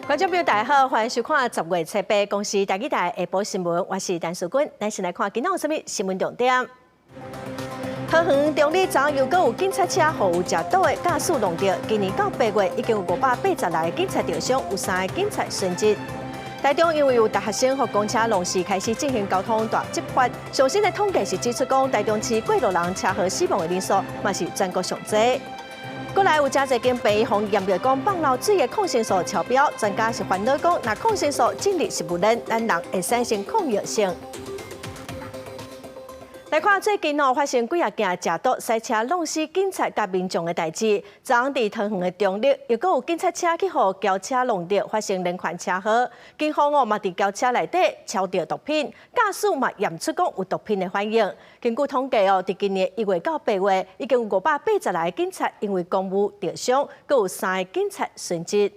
观众朋友大家好，欢迎收看10月7日公司台语台下晡新闻，我是陈淑君，咱先来看今日有什么新闻重点。桃园中立站又搁有警察车互有食赌的驾驶弄着，今年到8月已经有580来个警察受伤，有3个警察殉职。台中因为有大学生和公车弄事，开始进行交通大执法。最新的统计是指出讲，台中市过路人车祸死亡的人数嘛是全国上济。过来有真侪间病院验着讲放漏水的抗生素超标，专家是烦恼讲，那抗生素进入食物链，咱人会产生抗药性。来看最近发生几啊件食毒赛车弄死警察甲民众的代志。昨昏伫桃园的中立，又搁有警察车去互轿车弄着，发生连环车祸。警方嘛伫轿车内底超着毒品，驾驶嘛验出讲有毒品的反应。根据统计伫今年1月到8月，已经有580来个警察因为公务受伤，阁有3个警察殉职。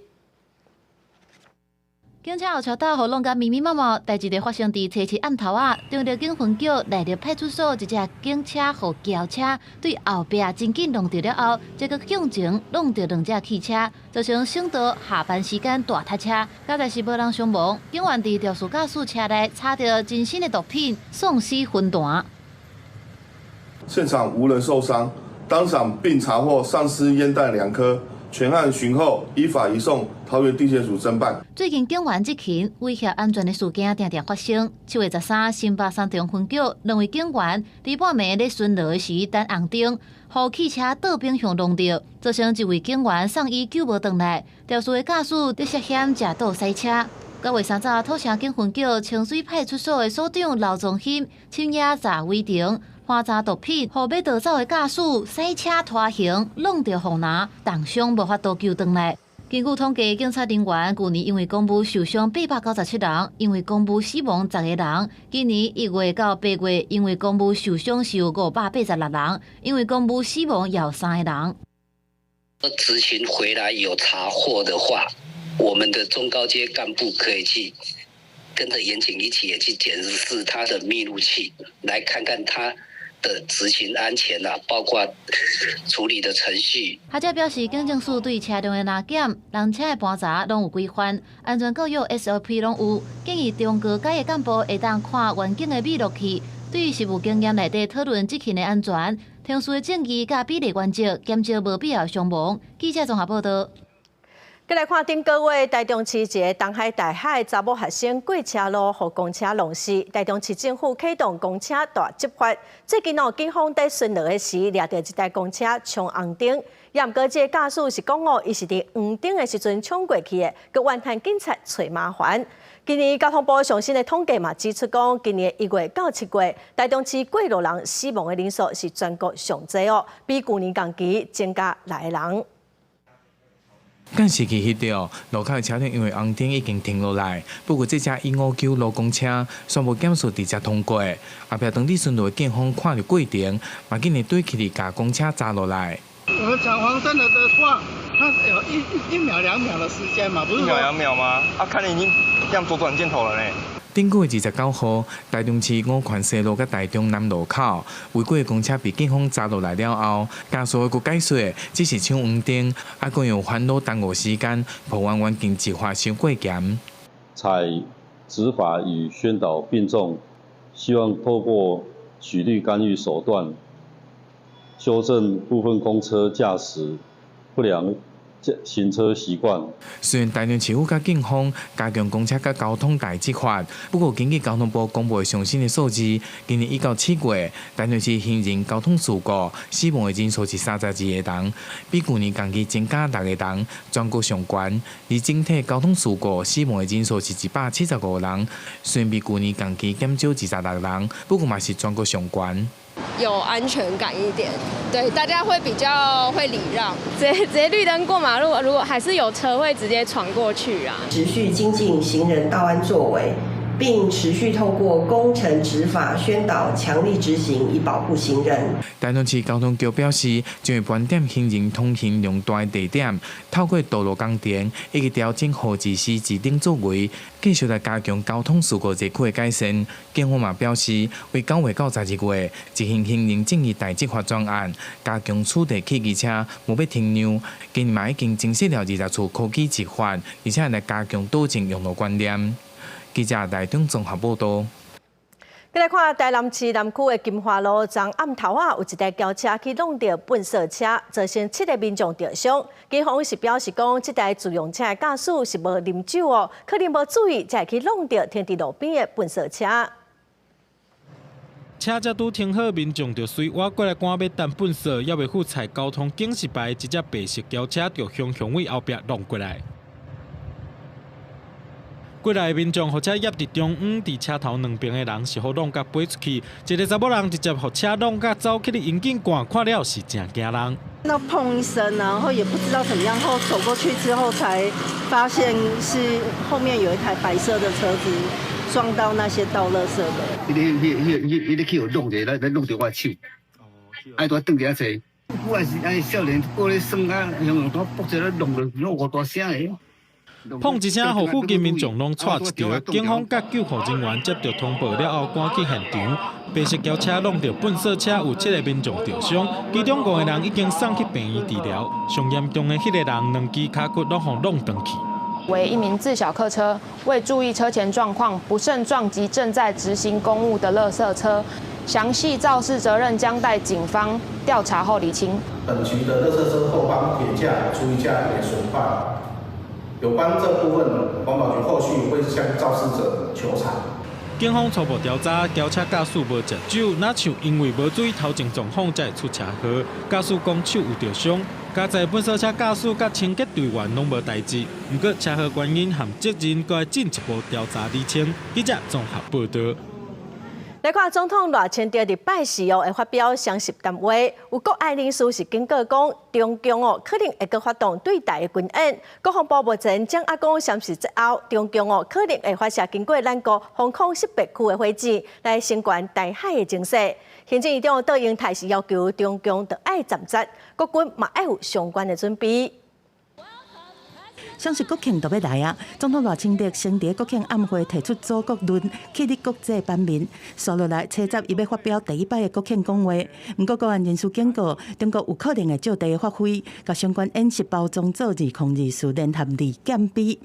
警车后车道互弄甲密密麻麻，代志就发生伫初七暗头啊，中立警分局来到派出所，一只警车互轿车对后壁真紧弄着了后，再个向前弄着2只汽车，造成省道下班时间大塞车。好在是无人伤亡，警员伫肇事驾驶车内查到真新的毒品，丧尸分弹。现场无人受伤，当场并查获丧尸烟弹2颗。全案询后，依法移送桃园地检署侦办。最近警员执勤威胁安全的事件常常发生。7月13，新北三中分局2位警员伫半暝咧巡逻时等红灯，互汽车倒并向弄着，造成1位警员送医救无回来。肇事的驾驶伫涉嫌食赌赛车。9月3日，土城警分局清水派出所的所长刘宗兴深夜查违停。花查毒品，互要逃走的驾驶赛车拖行，弄着互拿，重伤无法度救回来。根据统计，警察人员去年因为公务受伤897人，因为公务死亡10个人。今年1月到8月，因为公务受伤是有586人，因为公务死亡也有3个人。执勤回来有查获的话，我们的中高阶干部可以去跟着严警一起也去检视他的密录器，来看看他的执勤安全包括处理的程序。学者表示，警政署对车辆的拿检、人车的盘查拢有规范，安全教育 SOP 拢有。建议中高阶的干部会当看环境的密录器，对于实务经验内底讨论执勤的安全、停驶的证据甲比例原则，减少无必要伤亡。记者综合报道。再来看顶个月，台中市一个东海大海查某学生过车路，互公车弄死。台中市政府启动公车大执法。最近警方在巡逻的时，抓到一台公车冲红灯，也毋过这个驾驶是讲伊是伫黄灯的时阵冲过去的，佮怨叹警察找麻烦。今年交通部上新的统计嘛指出讲，今年1月到7月，台中市过路人死亡的人数是全国上济哦，比去年同期增加6个人。赶时去翕到路口的车辆因为红灯已经停落来，不过这架159路公车全部检测直接通过。后壁当地巡逻的警方看到过程，嘛紧日对起嚟把公车砸落来。我们闯黄灯的话，它有一秒2秒的时间嘛，不是1秒2秒吗？看你已经亮左转箭头了呢。顶个月29号，台中市五权西路甲台中南路口违规的公车被警方砸落来了后，驾驶个解说只是抢黄灯，还佫用烦恼耽误时间，破坏环境执法伤过严。采执法与宣导并重，希望透过举例干预手段，修正部分公车驾驶不良行车习惯。虽然台中市府甲警方加强公车甲交通大执法，不过根据交通部公布的最新的数字，今年1到7月，台中市行人交通事故死亡的人数是32个人，比去年同期增加6个人，全国上悬。而整体交通事故死亡的人数是175人，虽然比去年同期减少26人，不过嘛是全国上悬。有安全感一点，对，大家会比较会礼让，直接绿灯过马路，如果还是有车会直接闯过去啊。持续精进行人道安作为，并持续透过工程执法宣导，强力执行，以保护行人。台中市交通局表示，将会盘点行人通行量大的地点，透过道路工程以及调整号志时指定座位，继续来加强交通事故热区的改善。警方嘛表示，为9月到12月执行行人正义大执法专案，加强此地汽机车无要停让。今年嘛已经正式了20处科技执法，而且来加强导正用路观念。记者台中综合报道。再来看台南市南区的金华路，昨暗头有一台轿车去弄到粪扫车，造成7个民众受伤。警方是表示讲，这台自用车的驾驶是无啉酒哦，可能无注意才去弄到停伫路边的粪扫车。车才拄停好，民众就随我过来赶要等粪扫，也未付彩交通警示牌，一只白色轿车就向位后壁弄过来。过来的民众或者压伫中央，伫车头两边的人是互弄甲飞出去，一个查某人直接互车弄甲走去的引擎管，看了是真惊人。那砰一声，然后也不知道怎么样，后走过去之后才发现是后面有一台白色的车子撞到那些倒垃圾的。迄个去有弄者，来弄着我手，爱多瞪一下。我也是爱少年过咧耍啊，用刀搏着咧弄偌大声的。碰一声，互附近民众拢踹一条。警方甲救护人员接到通报了后，赶去现场。白色轿车弄到粪扫车，有7个民众受伤，其中5个人已经送去病院治疗。上严重的迄个人2支脚骨拢互弄断去。为一名自小客车，为注意车前状况，不慎撞击正在执行公务的垃圾车。详细肇事责任将待警方调查后厘清。本局的垃圾车后方铁架、处理架也损坏。有关这部分，环保局后续会向肇事者求偿。警方初步调查，轿车驾驶无食酒，哪像因为无注意头前状况才会出车祸。驾驶讲手有着伤，加在粪扫车驾驶甲清洁队员拢无代志。不过车祸原因和责任该进一步调查厘清。记者综合报道。来看总统赖清德伫拜四会发表相识谈话，有国爱人士是警告讲，中共可能会搁发动对台的军演。国防部目前蒋阿公相识之后，中共可能会发射经过咱国防空识别区的火箭，来升悬台海的情势。行政院长杜英泰是要求中共得爱暂责，国军嘛爱有相关的准备。相信国庆都要来啊！总统赖清德先伫国庆晚会提出祖国论，启立国际版面。接落来，7月伊要发表第一摆的国庆讲话。不过，国安人士警告，中国有可能会借题发挥，甲相关演习包装做2024联合利剑比。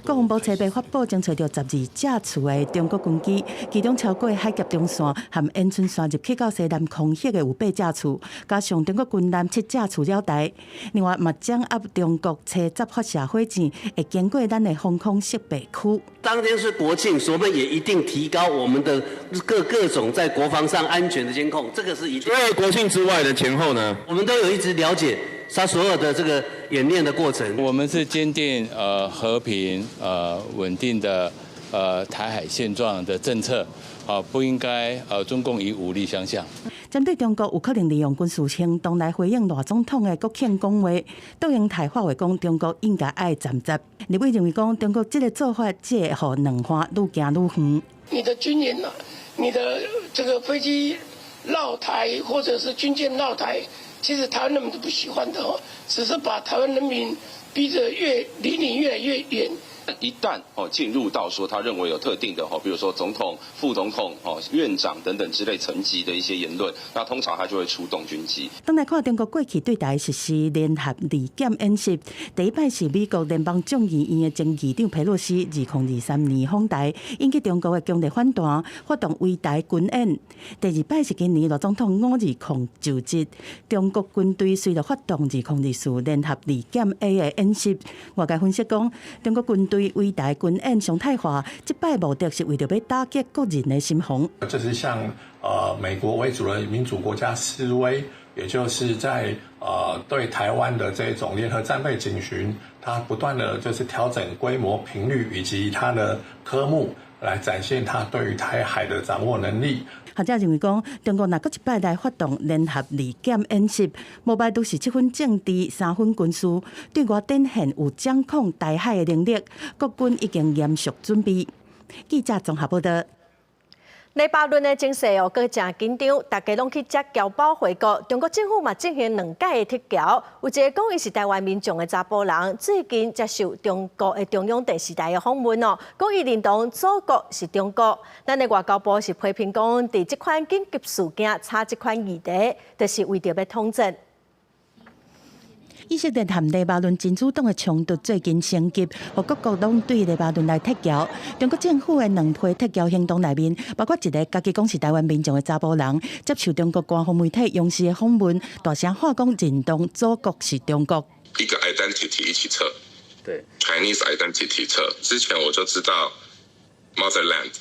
国防部7月发布，将找到12架次的中国军机，其中超过海峡中线和延春线入去到西南空隙的有8架次，加上中国军舰7架次了台。另外，嘛掌握中国7集发射火箭。会经过咱的防空识别区。当天是国庆，所以我们也一定提高我们的各种在国防上安全的监控，这个是一定。除了国庆之外的前后呢，我们都有一直了解它所有的这个演练的过程。我们是坚定和平稳定的台海现状的政策，不应该中共以武力相向。针对中国有可能利用军事行动来回应赖总统的国庆讲话，杜英泰发话讲，中国应该爱暂责。立委认为讲，中国这个做法只会让两岸愈行愈远。你的军演啊，你的这个飞机绕台或者是军舰绕台，其实台湾人民都不喜欢的哦，只是把台湾人民逼着离你越来越远。一旦进入到说他认为有特定的比如说总统、副总统、院长等等之类层级的一些言论，那通常他就会出动军机。当来看中国过去对台实施联合利剑演习，第一摆是美国联邦众议院的前议长佩洛西2023年访台，引起中国的强烈反弹，发动围台军演。第二摆是今年赖总统520就职，中国军队随着发动2024联合利剑 A 的演习。外界分析讲，中国军队围台军演常态化，这摆目的是为了要打击国人的心防。这是向美国为主的民主国家示威，也就是在对台湾的这种联合战备警巡，它不断的就是调整规模、频率以及它的科目，来展现它对于台海的掌握能力。学者认为讲，中国若搁一摆来发动联合利剑演习，无外都是7分政治、3分军事，对外展现有掌控台海的能力，国军已经严肃准备。记者综合报道。黎巴嫩的情势佫真紧张，大家拢去接侨胞回国。中国政府嘛进行2届的撤侨，有一个讲伊是台湾民众的查甫人，最近接受中国的中央电视台的访问讲伊认同祖国是中国。咱的外交部是批评讲，伫这款紧急事件查这款议题，就是为着要统战。以色列和黎巴嫩真主党的冲突最近升级，各国拢对黎巴嫩来撤侨。中国政府的2批撤侨行动内面，包括一个家己讲是台湾民众的查甫人，接受中国官方媒体央视的访问，大声喊讲认同祖国是中国。一个 identity 一起撤，对 ，Chinese identity 撤。之前我就知道 motherland，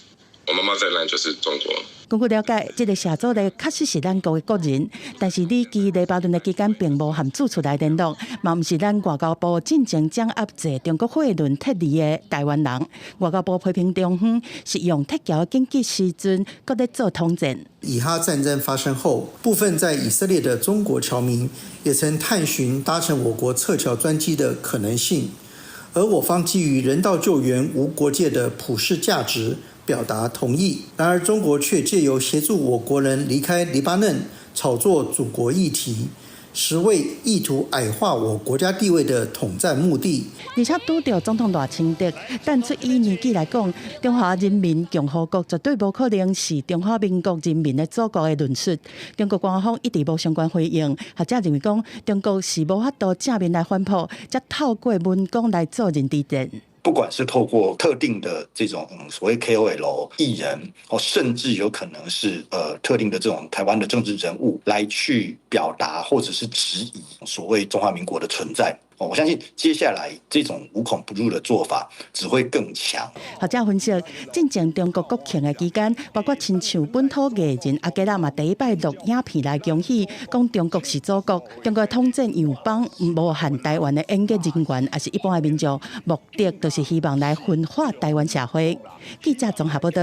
我们 motherland 就是中国。根据了解，这个社组呢确实是咱国的国人，但是你伫黎巴嫩的期间并无和驻出来联络，嘛毋是咱外交部进前掌握在中国货轮撤离的台湾人。外交部批评中方是用撤侨的紧急时阵，搁在做统战。以哈战争发生后，部分在以色列的中国侨民也曾探寻搭乘我国撤侨专机的可能性，而我方基于人道救援无国界的普世价值，表达同意。然而，中国却借由协助我国人离开黎巴嫩，炒作祖国议题，实为意图矮化我国家地位的统战目的。而且拄到总统赖清德，但出以年纪来讲，中华人民共和国绝对无可能是中华民国人民的祖国的论述。中国官方一直无相关回应，学者认为讲，中国是无法度正面来反驳，则透过文攻来做人敌战。不管是透过特定的这种所谓 KOL 艺人，甚至有可能是特定的这种台湾的政治人物来去表达或者是质疑所谓中华民国的存在。我相信接下来这种无孔不入的做法只会更强。学者分析，进前中国国庆的期间，包括亲像本土艺人阿吉拉嘛，第一摆录影片来恭喜，讲中国是祖国。中国的统战样板无限台湾的演艺人员，也是一般的民众，目的就是希望来分化台湾社会。记者综合报道。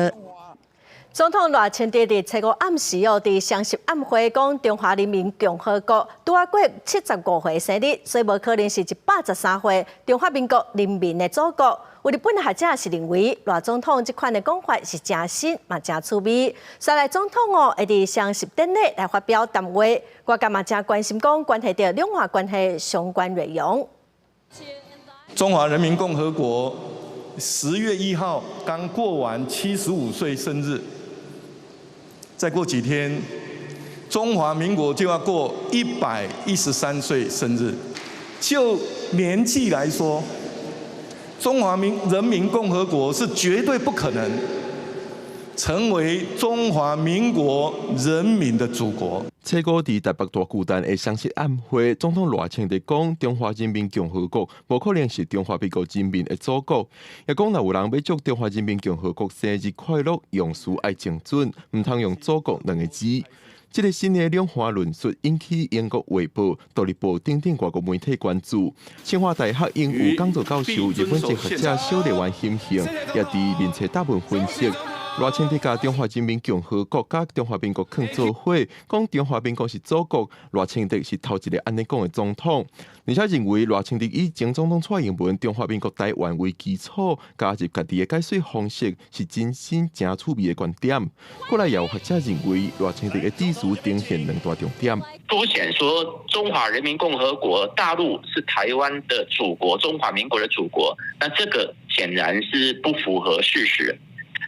总统赖清德伫初五暗时伫双十晚会讲，中华人民共和国拄啊过75岁生日，所以无可能是113岁中华民国人民的祖国。有日本学者是认为，赖总统这款的讲法是真新嘛真趣味。所以赖总统会伫双十典礼来发表谈话，我感嘛真关心讲关系到两岸关系相关内容。中华人民共和国10月1号刚过完75岁生日。再过几天，中华民国就要过113岁生日。就年纪来说，中华人民共和国是绝对不可能成为中华民国人民的祖国。初五伫台北大巨蛋的双十晚会，总统赖清德讲，中华人民共和国无可能是中华民国人民的祖国。也讲，若有人要祝中华人民共和国生日快乐，用词爱精准，唔通用祖国2个字。这个新的两岸论述引起英国《卫报》、《独立报》等等外国媒体关注。清华大学英语讲座教授、日本籍学者小笠原欣幸也伫面册答问分析。赖清德甲中华人民共和国甲中华民国囥做伙，讲中华民国是祖国。赖清德是头一个安尼讲的总统，而且认为赖清德以前总统蔡英文中华民国台湾为基础，加入家己的解说方式是真新真趣味的观点。过来也有学者认为，赖清德的致辞呈现2大重点，凸显说中华人民共和国大陆是台湾的祖国，中华民国的祖国，那这个显然是不符合事实。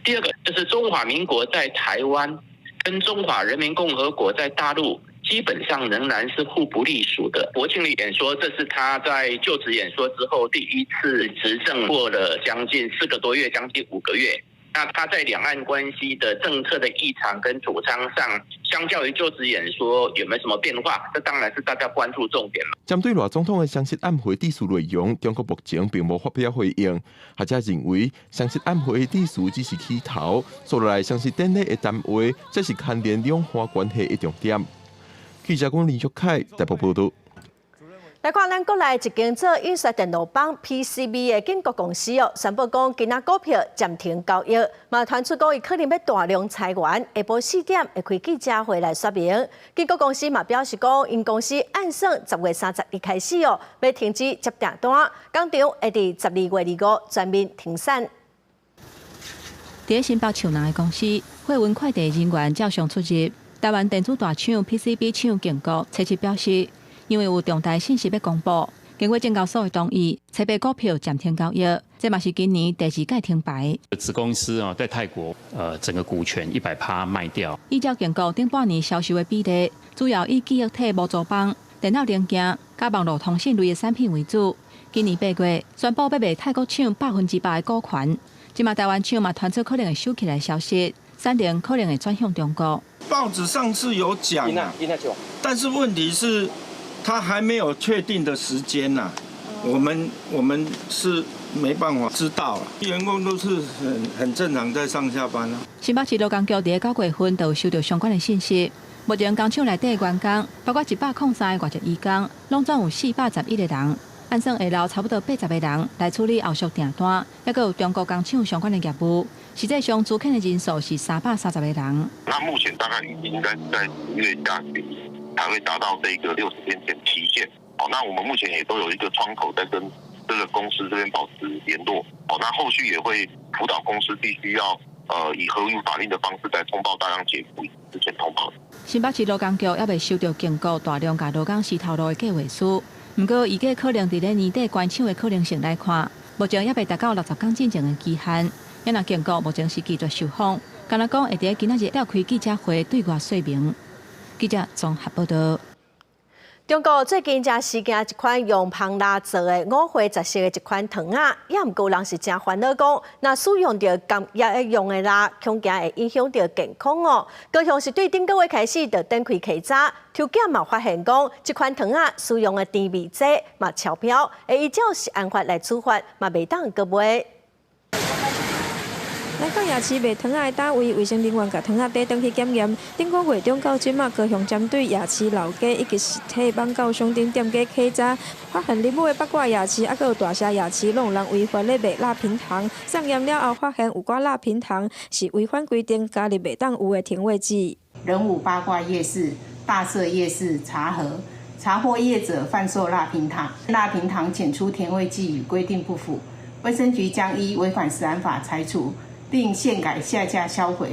第二个就是中华民国在台湾跟中华人民共和国在大陆基本上仍然是互不隶属的。国庆的演说，这是他在就职演说之后第一次执政，过了将近4个多月，将近5个月。那他在两岸关系的政策的立场跟主张上，相较于就职演说有没有什么变化？这当然是大家关注重点了。针对赖总统的双十晚会致辞内容，中国目前并无发表回应。学者认为，双十晚会的致辞只是起头，接下来双十典礼的谈话，这是牵连两岸关系的重点。记者林旭凯台北报道。来看咱国内一间做印刷电路板 PCB 的建国公司宣布讲今仔股票暂停交易，嘛传出讲伊可能要大量裁员，下晡4点会开记者会来说明。建国公司嘛表示讲，因公司按算10月30日开始要停止接订单，工厂会伫12月25全面停产。在新北树南的公司，货运快递人员照常出入。台湾电子大厂 PCB 厂建国初七表示，因为有重大信息要公布，经过证交所的同意，采买股票暂停交易，这嘛是今年第2届停牌。子公司在泰国整个股权100%卖掉。依照建国顶半年销售的比例，主要以记忆体模组板、电脑零件、甲网络通信类的产品为主。今年8月宣布要卖泰国厂100%的股权，即嘛台湾厂嘛传出可能会收起来消息，3年可能会转向中国。报纸上次有讲啊，但是问题是，他还没有确定的时间呐。我们是没办法知道了，员工都是很正常在上下班啊。新北市劳工局伫9月份就有收到相关的信息，目前工厂内底员工，包括103个外籍移工，拢总有411个人。按算会留差不多80个人来处理后续订单，还有中国工厂相关的业务。实际上，租赁的人数是330个人。那目前大概应该是在10月下旬才会达到这个60天前期限。那我们目前也都有一个窗口在跟这个公司这边保持联络。那后续也会辅导公司必须要以合于法令的方式来通报大量解雇之前通报。新北市劳工局还未收到经过大量甲劳工师透露的计划书。不过，预计可能伫咧年底关厂的可能性来看，目前还未达到60天进前的期限。也若建国目前是拒绝受访，敢若讲会伫今仔日召开记者会对外说明。记者综合报道。中国最近才试行一款用蜂蜡做的5花杂色的一款糖仔，也毋过人是真烦恼讲，若使用到工业用的蜡，恐惊会影响到健康哦。高雄是对顶个月开始就展开稽查，抽检嘛发现讲，这款糖仔使用的甜味剂嘛超标，会依照是按法来处罚，嘛袂当搁卖。来到夜市卖糖仔的单位，卫生人员甲糖仔底登去检验。顶个月中到今嘛，高雄针对夜市老街以及实体网购商店店家稽查，发现林尾的八卦夜市，还有大社夜市，拢有人违法咧卖蜡瓶糖。上验了后，发现有寡蜡瓶糖是违反规定加入袂当有的甜味剂。仁武八卦夜市、大社夜市查核。查获业者贩售蜡瓶糖，蜡瓶糖检出甜味剂与规定不符，卫生局将依违反食安法裁处，并限改下架销毁。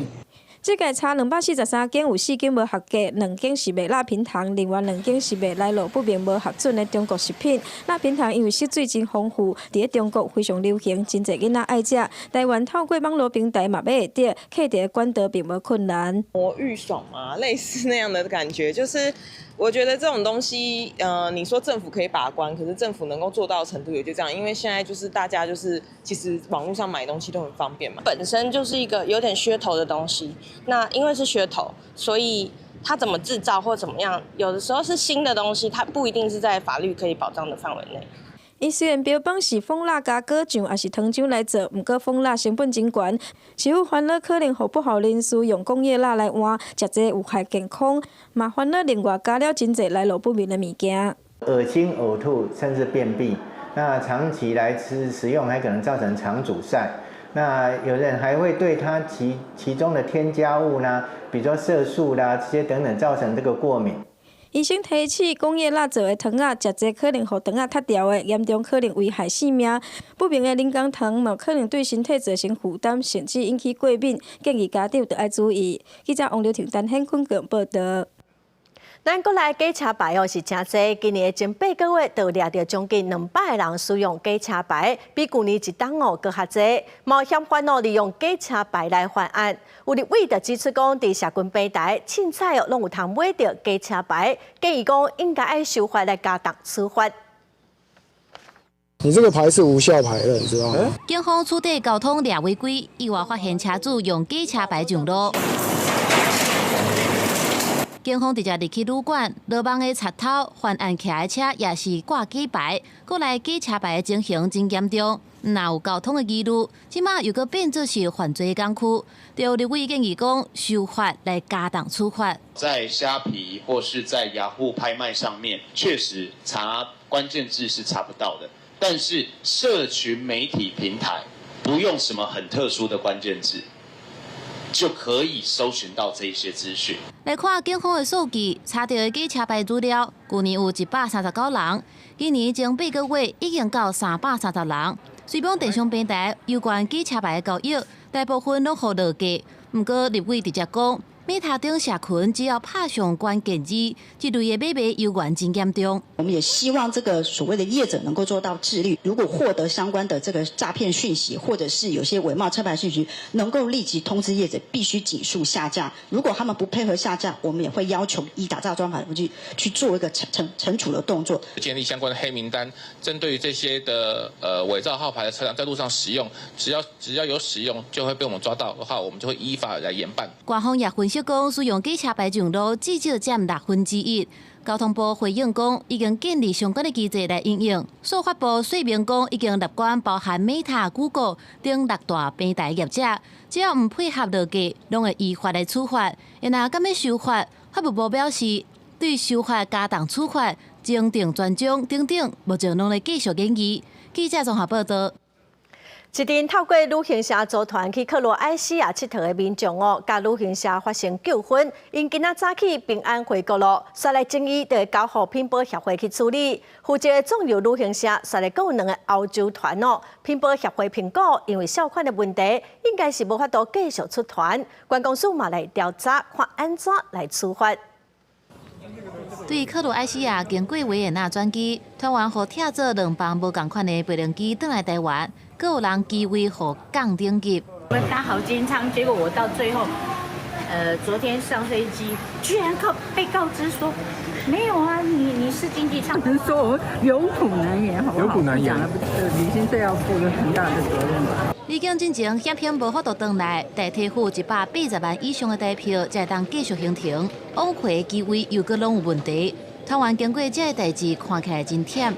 这届查243件，有4件无合格，2件是卖蜡瓶糖，另外2件是卖来路不明无核准的中国食品。蜡瓶糖因为色水真丰富，伫中国非常流行，真侪囡仔爱食。台湾透过网络平台嘛买会到，客伫管得并无困难。魔芋爽嘛，类似那样的感觉，就是。我觉得这种东西，你说政府可以把关，可是政府能够做到的程度也就这样，因为现在就是大家就是其实网络上买东西都很方便嘛。本身就是一个有点噱头的东西，那因为是噱头，所以它怎么制造或怎么样，有的时候是新的东西，它不一定是在法律可以保障的范围内。伊虽然标榜是蜂蜡加果酱，也是糖浆来做，不过蜂蜡成本真悬，市府烦恼可能互不好人士用工业蜡来换，食这有害健康，嘛烦恼另外加了真侪来路不明的物件，恶心、呕吐，甚至便秘。那长期来食用，还可能造成肠阻塞。那有人还会对它其中的添加物呢，比如说色素啦这些等等，造成这个过敏。医生提醒，工业蜡做的糖仔，食这可能互糖仔塌掉的，严重可能危害性命。不明的人工糖嘛，可能对身体造成负担，甚至引起过敏，建议家长要爱注意。记者王刘婷、陈显坤报道。咱国内假车牌是真侪，今年前8个月就掠到将近200个人使用假车牌，比去年一档搁较侪。冒险犯利用假车牌来犯案，有立委就指出讲，伫社群平台凊彩拢有通买到假车牌，建议讲应该爱修法来加重处罚。你这个牌是无效牌了，你知道吗？警方处理交通掠违规，意外发现车主用假车牌上路。警方直接入去旅馆，落网的贼头犯案骑的车也是挂假牌，过来假车牌的情形真严重，若有交通的记录，即马又搁变作是犯罪工区，就立委建议讲修法来加重处罚。在虾皮或是在雅虎拍卖上面，确实查关键字是查不到的，但是社群媒体平台不用什么很特殊的关键字，就可以搜寻到这一些资讯。来看警方的数据，查到的假车牌资料，去年有139人，今年前8个月已经到330人。水泵电箱平台有关机车牌的交易，大部分拢互落架。不过立委直接讲。Meta 等社群只要拍上关键字，这类的买卖有关真严重。我们也希望这个所谓的业者能够做到自律，如果获得相关的这个诈骗讯息，或者是有些伪冒车牌讯息，能够立即通知业者必须紧速下架。如果他们不配合下架，我们也会要求依打诈专法去做一个惩处的动作，建立相关的黑名单，针对于这些的伪造号牌的车辆在路上使用，只要有使用，就会被我们抓到的话，我们就会依法来严办。官方也分析讲，使用机车牌上路至少占1/6。交通部回应讲，已经建立相关的机制来应用。数发部说明讲，已经立管包含 Meta、Google 等6大平台业者，只要唔配合落架，拢会依法来处罚。若敢要修法，法务部表示对修法加重处罚、增订专章等等，目前拢在继续研议。记者综合报道。一阵透过旅行社组团去克罗埃西亚佚佗的民众甲旅行社发生纠纷，因今仔早起平安回国咯，刷来争议就会交予品保协会去处理。负责的纵游旅行社刷来还有2个欧洲团品保协会评估因为缴款的问题，应该是无法度继续出团。关公署嘛来调查，看安怎来处罚。对克罗埃西亚经过维也纳转机，团员互拆做2班无同款的飞行机转来台湾，阁有人机位互降顶级。我们搭好经舱，结果我到最后，昨天上飞机，居然被告知说，没有啊，你是经济舱。说我有苦难言，好不好？有苦难言，旅行社要负很大的责任吧。离境进前险险无法度回来，代替付180万以上的台票，才当继续行程。往回机位又阁拢有问题，团员经过这个代志，看起来真忝。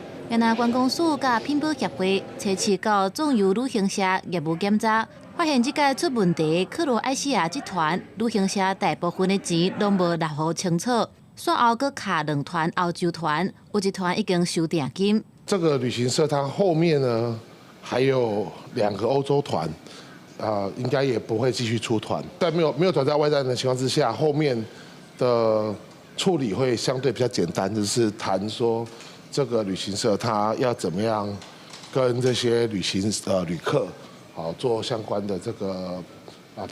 关公署甲品保协会查试到纵游旅行社业务检查，发现这届出问题克罗埃西亚集团旅行社大部分的钱拢无纳入清楚，随后阁卡2团欧洲团，有1团已经收定金。这个旅行社它后面呢还有2个欧洲团，应该也不会继续出团。在没有团在外站的情况之下，后面的处理会相对比较简单，就是谈说这个旅行社它要怎么样跟这些旅客做相关的这个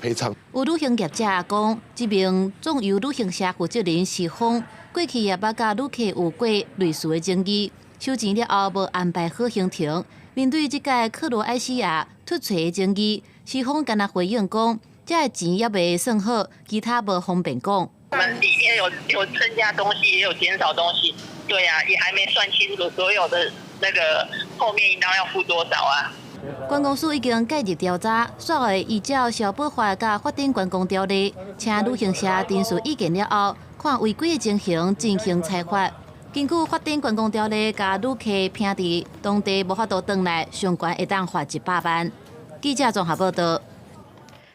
赔偿。有旅行业者讲，这名纵游旅行社负责人施峰，过去也捌甲旅客有过类似的争议，收钱了后无安排好行程。面对这届克罗埃西亚突出的争议，施峰敢若回应讲，这个钱也未算好，其他无方便讲。我们里面有增加东西，也有减少东西，对啊，也还没算清楚所有的那个后面应当要付多少啊。关公署已经介入调查，随后依照消保法甲法定观光条例，请旅行社陈述意见了后，看违规的情形进行裁罚。根据法定观光条例，甲旅客偏伫当地无法度回来，上悬会当罚100万。记者综合报道。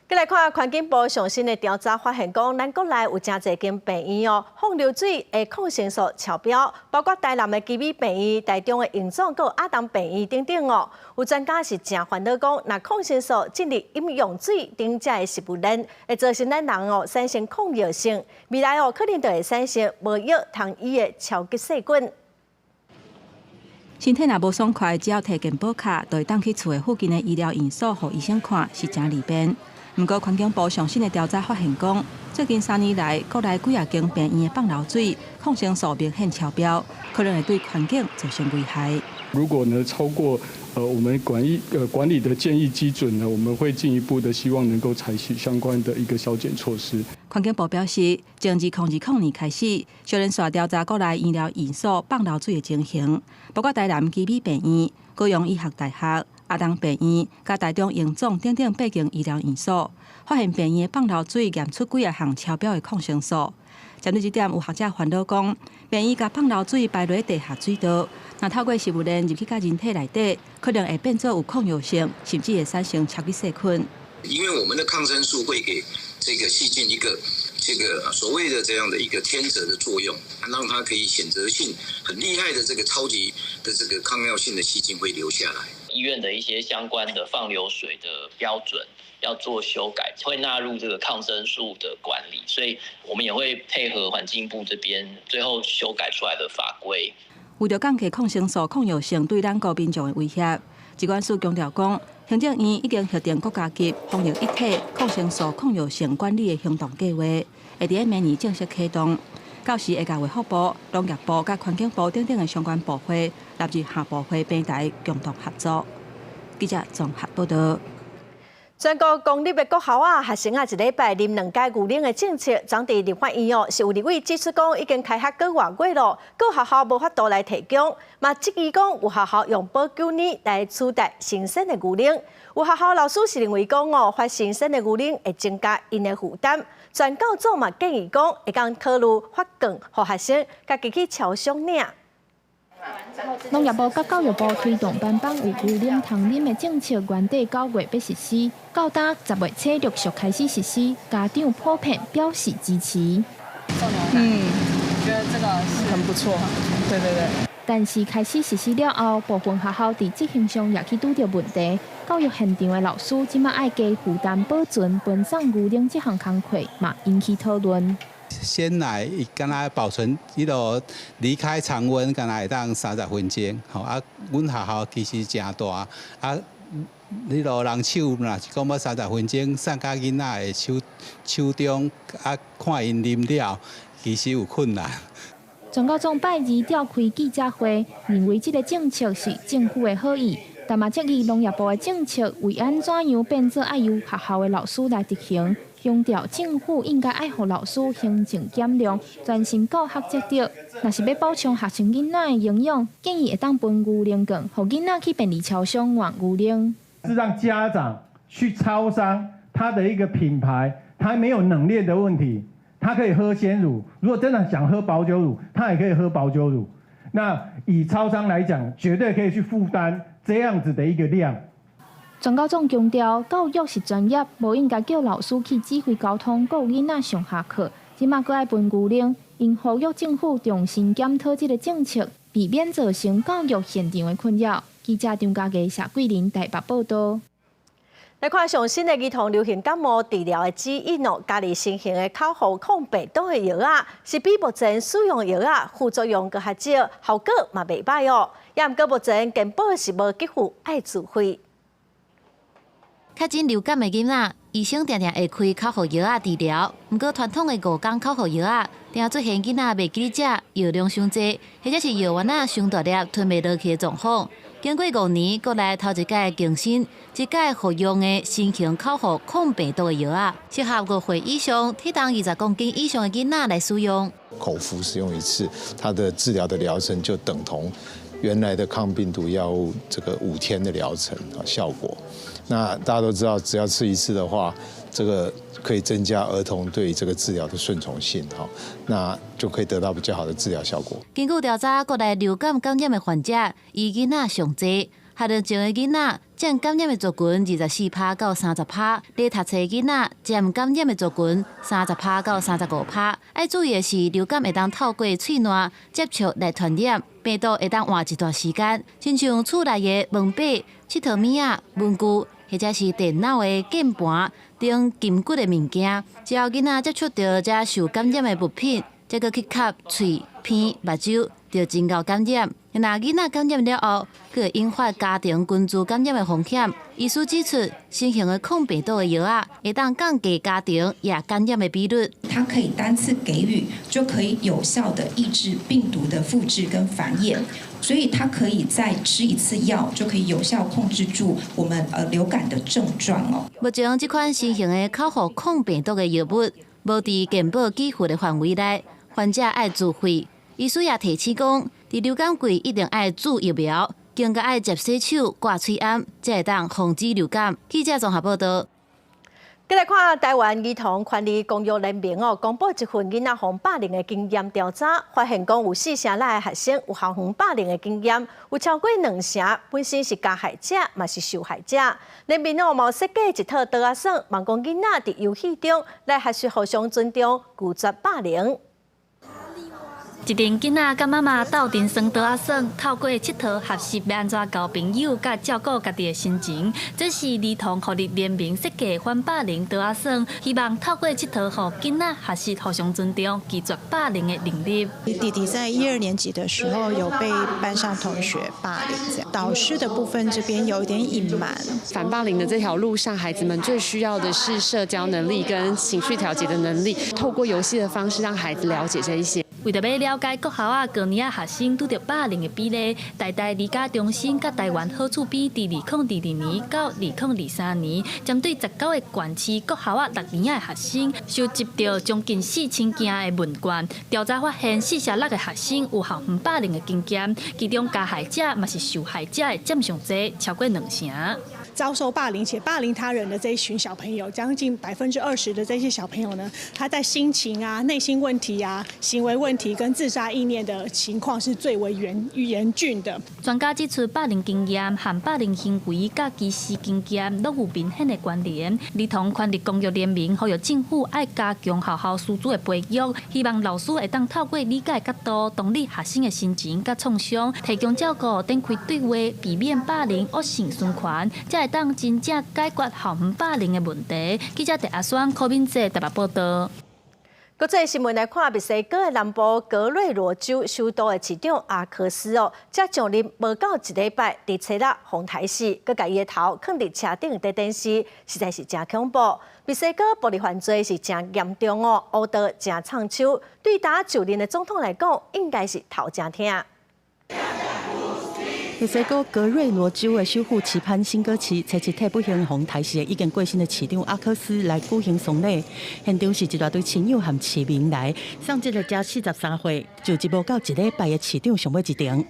再来看环境部上新的调查发现，讲咱国内有真侪间病院放流水的抗生素超标，包括台南的基美病院、台中的荣总、佮阿东病院等等有专家是真烦恼讲，若抗生素进入饮用水等这的食物链，会造成咱人产生抗药性，未来可能就会产生无药通医的超级细菌。身体若无爽快，只要摕健保卡，就会当去厝的附近的医疗院所，互医生看，是真利便。不过，环境部上新的调查发现，讲最近3年来，国内几间病院的放流水抗生素明显超标，可能会对环境造成危害。如果呢超过我们管理的建议基准呢，我们会进一步的希望能够采取相关的一个消减措施。环境部表示，从2020年开始，小人刷调查国内医疗院所放流水的情形，包括台南基美病院、高雄医学大学、阿东病院、甲台中荣总等等8间医疗院所，发现病院的放流水验出几项超标的抗生素。针对这点，有学者烦恼讲，病院甲放流水排落地下水道，若透过食物链入去甲人体内底，可能会变作有抗药性，甚至会产生超级细菌。因为我们的抗生素会给这个细菌一个所谓的这样的一个天择的作用，让它可以选择性很厉害的这个超级的这个抗药性的细菌会留下来。医院的一些相关的放流水的标准要做修改，会纳入这个抗生素的管理，所以我们也会配合环境部这边最后修改出来的法规。为了降低抗生素抗药性对咱国民众的威胁，疾管署强调讲，行政院已经核定国家级防疫一体抗生素抗药性管理的行动计划，会伫明年正式启动。到时会甲卫福部、农业部、甲环境部等等的相关部会纳入下部会平台共同合作。记者综合报道。全国公立的国校学生一礼拜啉2届牛奶的政策，昨伫立法院是有立委指出讲已经开学过外月咯，各学校无法度来提供，嘛质疑讲有学校用保久奶来取代新鲜的牛奶。有学校老师是认为讲发新鲜的牛奶会增加因的负担。全教组嘛建议讲会讲考虑发券，互学生家己去超商领。农业部甲教育部推动颁布有牛奶通饮的政策，原底9月要实施，到搭10月初陆续开始实施，家长普遍表示支持。觉得这个是很不错。对。但是开始实施了后，部分学校伫执行上也去拄到问题。教育现场的老师即马爱加负担保存、分送牛奶这项工课，嘛引起讨论。鲜奶伊敢若保存，伊落离开常温，敢若会当30分钟。吼啊，阮学校其实真大啊，你落人手若是讲要30分钟，送到囡仔的手中啊，看因啉了，其实有困难。全国总拜二召开记者会，认为这个政策是政府的好意，但嘛质疑农业部的政策为安怎样变做爱由学校的老师来执行。强调政府应该爱护老师行政减量，专心教学则对。若是要保障学生囡仔的营养，建议会当分牛奶券，互囡仔去便利超商换牛奶。是让家长去超商，他的一个品牌，他没有冷链的问题，他可以喝鲜乳。如果真的想喝保久乳，他也可以喝保久乳。那以超商来讲，绝对可以去负担这样子的一个量。全教总强调，教育是专业，无应该叫老师去指挥交通，教囡仔上下课。即马阁爱分牛奶，因呼吁政府重新检讨这个政策，避免造成教育现场的困扰。记者张家琪、谢桂林台北报道。来看上新的儿童流行感冒治疗的指引哦，家里新型的口服抗病毒的药啊，是比目前使用药啊副作用更较少，效果嘛袂歹哦。也毋过目前健保是无给付爱自费。确诊流感的囡仔，医生常常会开口服药仔治疗。不过传统的5天口服药仔，常出现囡仔袂记食、药量伤济，或者是药丸仔伤大粒吞袂落去的状况。经过5年，国内头一届更新，一届服用的新型口服抗病毒的药仔，适合5岁以上、体重20公斤以上的囡仔来使用。口服使用一次，它的治疗的疗程就等同原来的抗病毒药物这个5天的疗程效果。那大家都知道，只要吃一次的话，这个可以增加儿童对这个治疗的顺从性，那就可以得到比较好的治疗效果。根据调查，国内流感感染的患者，以囡仔上济，学龄前的囡仔占感染的族群24%到30%，咧读册的囡仔占感染的族群30%到35%。要注意的是，流感会当透过喙瘰接触来传染，病毒会当活一段时间，亲像厝内的门板、佚佗物仔、文具，或者是电脑的键盘等筋骨的物件，只要囡仔接触到这受感染的物品，再去吸喙、鼻、目睭，就真够感染。若囡仔感染了后，佮会引发家庭群聚感染的风险。医师指出，新型的抗病毒的药啊，会当降低家庭也感染的比率。它可以单次给予，就可以有效的抑制病毒的复制跟繁衍，所以它可以再吃一次药，就可以有效控制住我们流感的症状哦。目前这款新型的口服抗病毒的药物，无伫健保给付的范围内，患者爱自费。医师也提醒讲，伫流感季一定爱注疫苗，更加爱接洗手、挂嘴罨，才会当防止流感。记者综合报道。再来看台湾儿童权利公约联盟公布一份囡仔防霸凌的经验调查，发现讲有4成内的学生有校园霸凌的经验，有超过2成本身是加害者，嘛是受害者。联盟嘛设计一套倒仔耍，望讲囡仔伫游戏中来学习互相尊重，拒绝霸凌。一阵囡仔甲妈妈斗阵耍倒仔耍，透过佚佗学习要安怎交朋友，甲照顾家己的心情。这是儿童福利联名设计反霸凌倒仔耍，希望透过佚佗，互囡仔学习互相尊重、拒绝霸凌的能力。弟弟在1、2年级的时候有被班上同学霸凌，这样导师的部分这边有一点隐瞒。反霸凌的这条路上，孩子们最需要的是社交能力跟情绪调节的能力，透过游戏的方式让孩子了解这一些。为着要了解国校啊，高年学生拄着霸凌的比例，台大理家中心甲台湾好处比伫2022年到2023年，针对19个县市国校啊6年的学生，收集到将近4000件的问卷，调查发现46个学生有校园霸凌的经验，其中加害者嘛是受害者的占上侪，超过2成。遭受霸凌且霸凌他人的这一群小朋友，将近20%的这些小朋友呢，他在心情啊、内心问题啊、行为问题跟自杀意念的情况是最为严峻的。专家指出，霸凌经验和霸凌行为甲歧视经验都有明显的关联。儿童权利公约联名呼吁政府爱加强学校师资的培育，希望老师会当透过理解角度，同理学生的心情甲创伤，提供照顾，展开对话，避免霸凌恶性循环。当真正解决校园霸凌的问题。记者陈阿双、柯敏哲台北报道。国际新闻来看，墨西哥的南部格瑞罗州首都的市长阿克斯才上任无到1礼拜，伫车仔红台市，佮家伊的头放伫车顶的电视，实在是真恐怖。墨西哥暴力犯罪是真严重恶道真唱秋，对打就任的总统来讲，应该是头真疼。墨西哥格瑞罗州的首府期盼新戈市，初一替不幸红台市已经过身的市长阿克斯来举行丧礼。现场是一大堆亲友和市民来，送这个才43岁，就职无到1礼拜的市长上尾一场。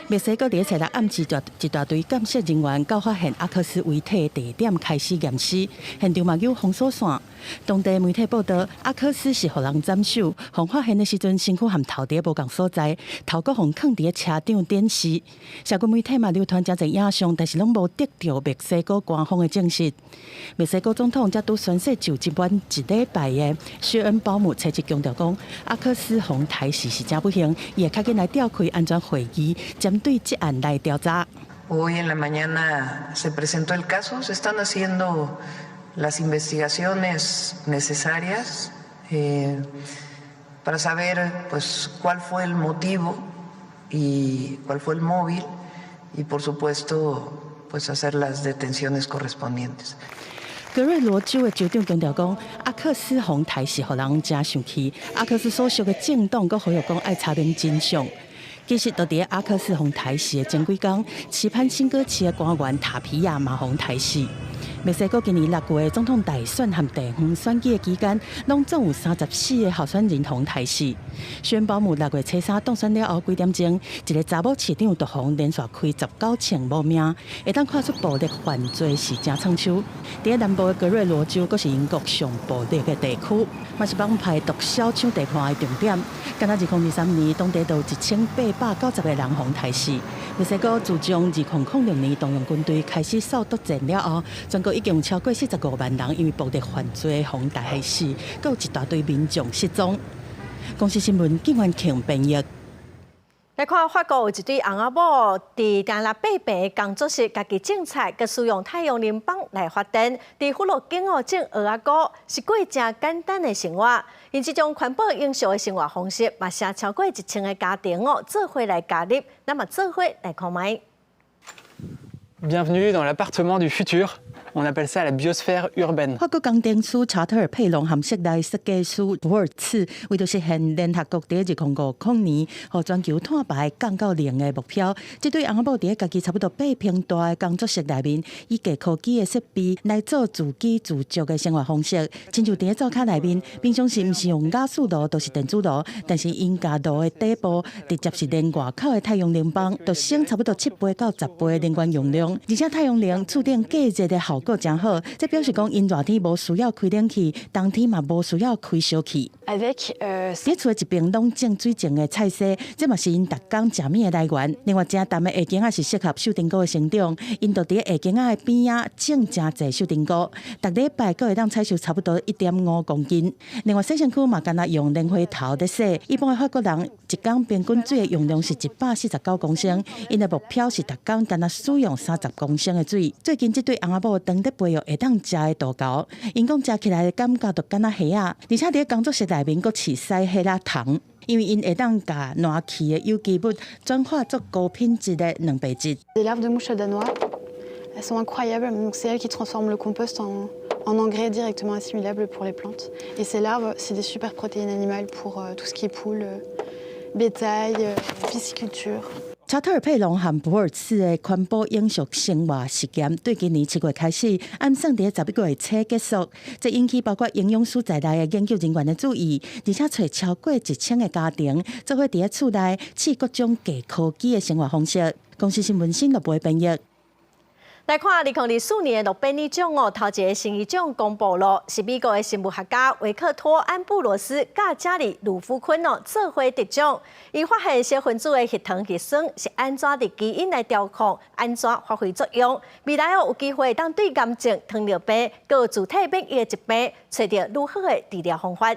墨西哥第1暗时一大堆监视人员到发现阿克斯遗体地点开始验尸，现场嘛有封锁线。当地媒体报道，阿克斯是互人斩首，互发现的时阵身躯和头伫无共所在，头壳互放伫车顶电视。社群媒体嘛流传真侪影像，但是拢无得到墨西哥官方的证实。墨西哥总统才拄宣誓就职完1礼拜的薛恩保姆初一强调讲，阿克斯红台市是真不幸，伊会较紧来召开安全会议，针对这案来调查。Hoy en la mañana se presentó el caso, se están haciendo las investigaciones necesarias para saber pues cuál fue el motivo y cuál fue el móvil y por supuesto pues hacer las detenciones correspondientes. 格瑞罗州的州长强调讲，阿克斯红台是互人真生气，阿克斯所属的政党阁呼吁讲爱查明真相。其实，就伫阿克斯红台市的前几天，期盼新戈市的官员塔皮亚马红台市。墨西哥今年6月总统大选和地方选举的期间，拢总有34个候选人红台市。宣保姆6月初3当选了后几点钟，一个查某市长独行连续开19枪无命，会当看出暴力犯罪是真猖獗。伫南部的格瑞罗州，阁是英国上暴力的地区，嘛是帮派毒枭抢地盘的重点。今仔2023年，当地有1890个人红台市。墨西哥自从2006年动用军队开始扫毒战了后，全国已经有超过45万人因为暴力犯罪红台市，还有一大堆民众失踪。公司新闻警员强编译。来看法国有一对翁仔某伫加拿大北边工作室，家己种菜，佮使用太阳能板来发电。伫富乐景种蚵仔糕是过真简单的生活，因这种环保永续的生活方式，嘛是超过1000个家庭做伙来加入，那么做伙来看卖。Bienvenue dans l'appartement du futur. On appelle ça la biosphère urbaine. 法国工程师查特尔佩隆和室内设计师博尔茨，为着实现联合国第2050年和全球碳排降到0的目标，这对翁仔某伫家己差不多8平大的工作室内面，以低科技的设备来做自给自足的生活方式。亲像伫灶骹内面，平常时毋是用瓦斯炉，都是电子炉，但是因家炉的底部直接是连外口的太阳能板，就省差不多7倍到10倍的能源用量，而且太阳能注定隔热的效果真好，这表示讲因热天无需要开冷气，冬天嘛无需要开烧气。伫厝的一边拢种水种的菜色，这嘛是因逐工食物的来源。另外，正淡的下茎仔是适合秀丁菇的生长，因就伫下茎仔的边仔种真侪秀丁菇，逐礼拜阁会当采收差不多1.5公斤。另外，洗身躯嘛，干那用莲花头在洗。一般的法国人一工平均水的用量是149公升，因的目标是逐工干那使用30公升的水。最近这对翁仔某当在培育会当食的大狗，因讲食起来的感觉就敢那虾啊，而且伫工作室内面阁饲饲虾仔糖。因为因会当把暖气的有机物转化作高品质的蛋白质。Les larves de mouche à danois, elles sont incroyables. Donc c'est elles qui transforment le compost en engrais directement assimilables pour les plantes. Et ces larves, c'est des super protéines animales pour tout ce qui est poules, bétail, pisciculture. 查特尔佩隆和普尔茨的环保永续生活实验，对今年7月开始，按算伫11月初结束。这引起包括营养师在内的研究人员的注意，而且找超过1000个家庭，做伙伫厝内试各种低科技的生活方式。公司新闻新乐播编译。来看2024年诺贝尔奖头一个新一奖公布了，是美国的生物学家维克托·安布罗斯甲加里·鲁夫昆做伙得奖。伊发现小分子的血糖血栓是安怎伫基因来调控，安怎发挥作用。未来有机会当对癌症、糖尿病、各自体免疫的疾病，找到如何的治疗方法。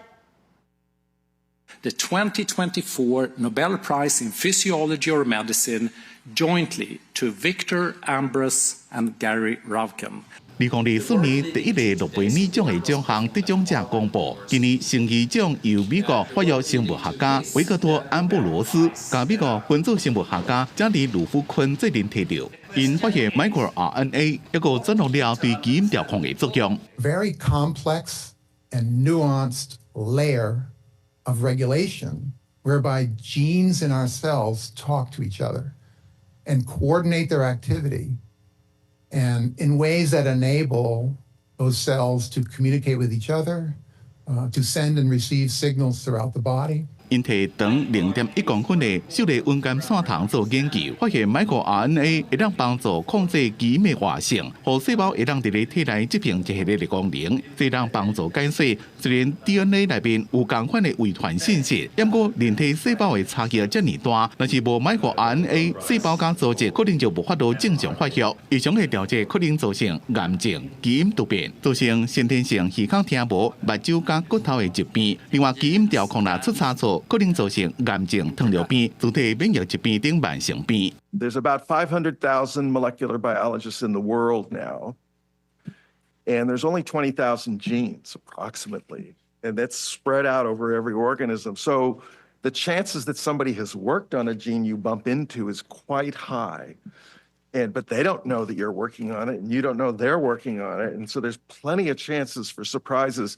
The 2024 Nobel Prize in Physiology or Medicine jointly to Victor Ambros and Gary Ruvkun. 2024年第一个诺贝尔奖的奖项得奖者公布，今年新一奖由美国化学生物学家维克托·安布罗斯甲美国分子生物学家加里·鲁夫昆责任提到，因发现 microRNA 一个转录了对基因调控的作用。Very complex and nuanced layer of regulation, whereby genes in our cells talk to each other and coordinate their activity, and in ways that enable those cells to communicate with each other, to send and receive signals throughout the body. 因摕长0.1公分的秀丽温感线糖做研究，发现 microRNA 会当帮助控制基因的活性，和细胞会当伫咧体内执行一系列的功能，这当帮助解释虽然 DNA 内面有同款的遗传信息，不过人体细胞的差距这么大，若是无 microRNA， 细胞间组织可能就无法度正常发育，异常的调节可能造成癌症、基因突变，造成先天性耳孔听无、目睭甲骨头的疾病。另外，基因调控若出差错，可能造成癌症、糖尿病、自体免疫疾病等慢性病。There's about 500,000 molecular biologists in the world now, and there's only 20,000 genes approximately, and that's spread out over every organism. So the chances that somebody has worked on a gene you bump into is quite high. But they don't know that you're working on it, and you don't know they're working on it, and so there's plenty of chances for surprises.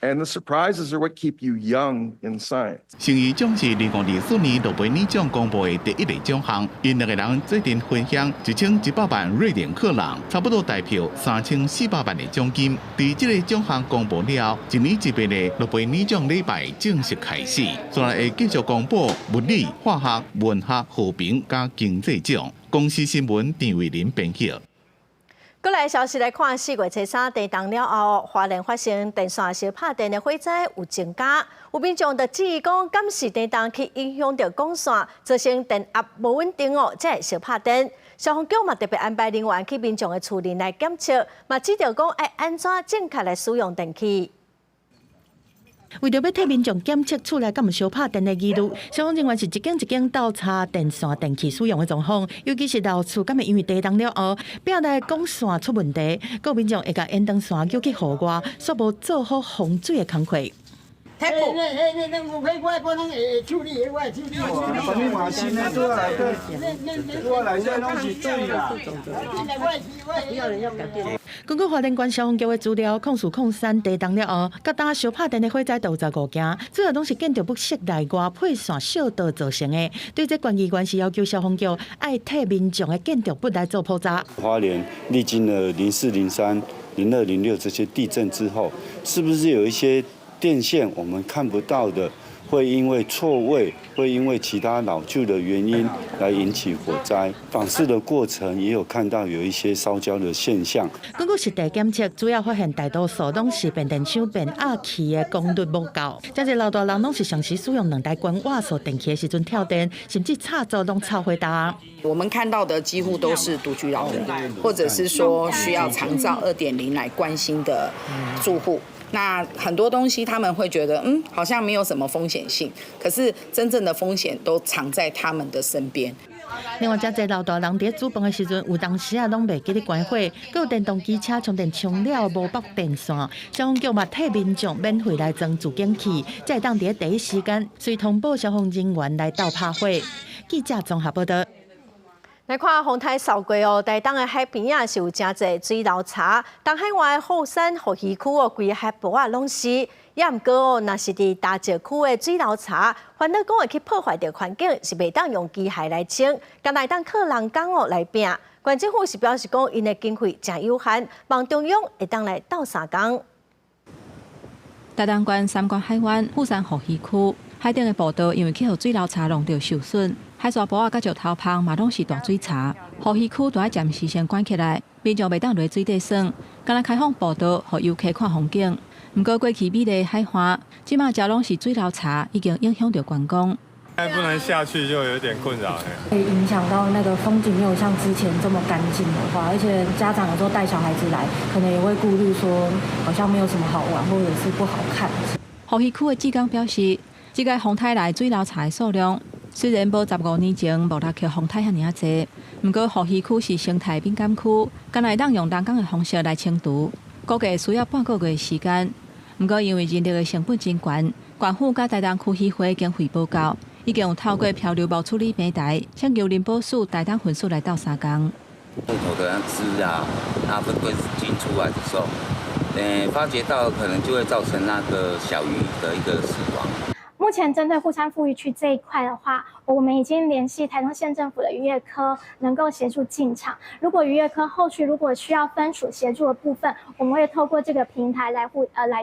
And the surprises are what keep you young in science. 新一奖是2024年诺贝尔奖公布的第一个奖项，因2个人决定分享1100万瑞典克朗，差不多代表3400万的奖金。在这个奖项公布了，一年一变的诺贝尔奖礼拜正式开始，将来会继续公布物理、化学、文学、和平加经济奖。公司新闻张伟林编辑。过来消息来看，4月初3地震了后，花莲发生电线小拍电的火灾有增加，有民众就质疑讲，敢是地震去影响到管线，造成电压无稳定才会小拍电。消防局嘛特别安排人员去民众的厝里来检测，嘛指导讲要安怎正确来使用电器。为着要替民众检测厝内敢有烧拍电的疑虑，消防人员是一间一间倒查电线电器使用的状况，尤其是老厝敢会因为地震了后，壁内管线出问题，各民众会甲延长线叫去户外，煞无做好防水的工课。那我可以过来帮侬处理，我来处理。反正换新的做来对，做来这拢是对啦。根据花莲县消防局的资料，0403地震了后，甲打烧拍电的火灾都有15件，主要拢是建筑不适内外配线小道造成的。对这关议员是要求消防局爱替民众的建筑物来做普查。花莲历经了04、03、02、06这些地震之后，是不是有一些电线我们看不到的，会因为错位，会因为其他老旧的原因来引起火灾。访视的过程也有看到有一些烧焦的现象。根据实地检测，主要发现大多数拢是变电箱变压器的功率无够，真侪老大人拢是长时使用2台关瓦数电器的时阵跳电，甚至插座拢插回答。我们看到的几乎都是独居老人，或者是说需要长照2.0来关心的住户。那很多东西他们会觉得，好像没有什么风险性，可是真正的风险都藏在他们的身边。另外，真侪老大人伫煮饭的时阵，有当时拢袂记得关火，还有电动机车充电充了无绑电线。消防局嘛替民众免费来装自警器，才会当伫第一时间随通报消防人员来到拍火。记者综合报道。来看风台扫过哦，台东的海边啊是有真侪水流差，东海湾的后山河溪区哦，规海坡啊拢是。也毋过哦，若是伫大石区的水流差，烦恼讲会去破坏着环境，是袂当用机械来清，敢来当靠人工哦来拼。县政府是表示讲，因的经费真有限，望中央会当来斗相共。台东县三观海湾富山河溪区海顶的步道，因为气候水流差弄到受损。海沙坡啊，甲石头旁嘛拢是大水槽，河溪区都要暂时先关起来，民众袂当落水底耍，敢若开放步道，互游客看风景。不过过去美丽的海花，即马只拢是水流差，已经影响到观光。现在不能下去，就有点困扰。会影响到那个风景没有像之前这么干净的话，而且家长有时候带小孩子来，可能也会顾虑说好像没有什么好玩，或者是不好看。河溪区的志刚表示，这个风台内水流差的数量。虽然无15年前无落去风台遐尔济，不过河溪区是生态敏感区，敢会当用人工的方式来清除，估计需要半个月的时间。不过因为人力的成本真悬，县府甲台东区议会经费报告，已经有透过漂流木处理平台，请求林保署、台东分署来斗相共。木头的枝啊，那会不会进出来的时候，发觉到可能就会造成那个小鱼的一个死亡。目前针对富山富渔区这一块的话，我们已经联系台东县政府的渔业科，能够协助进场。如果渔业科后续如果需要分属协助的部分，我们会透过这个平台来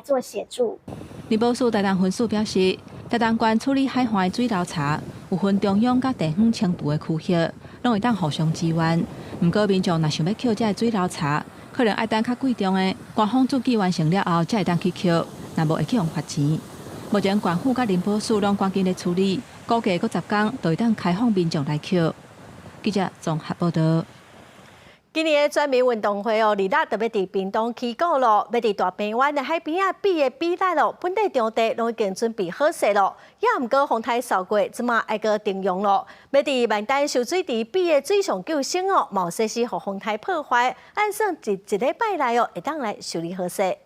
做协助。林保署台东分署表示，台东县处理海岸的水流差，有分中央甲地方程度的区域，拢会当互相支援。不过民众若想要扣这个水流差，可能要等较贵重的官方注记完成了后，才会当去扣，若无会去用罚钱。目前县府甲林保署拢赶紧咧处理，估计搁10天就会当开放民众来扣。记者综合报道。今年的全民运动会哦，日特别伫屏东起鼓咯，要伫大坪湾的海边啊比的比赛咯，本地场地拢已经准备好势咯，也毋过风台扫过，即马爱个停用咯。要伫万丹受水池比的水上救生哦，毛设施互风台破坏，按算一礼拜内哦，会当来修理好势。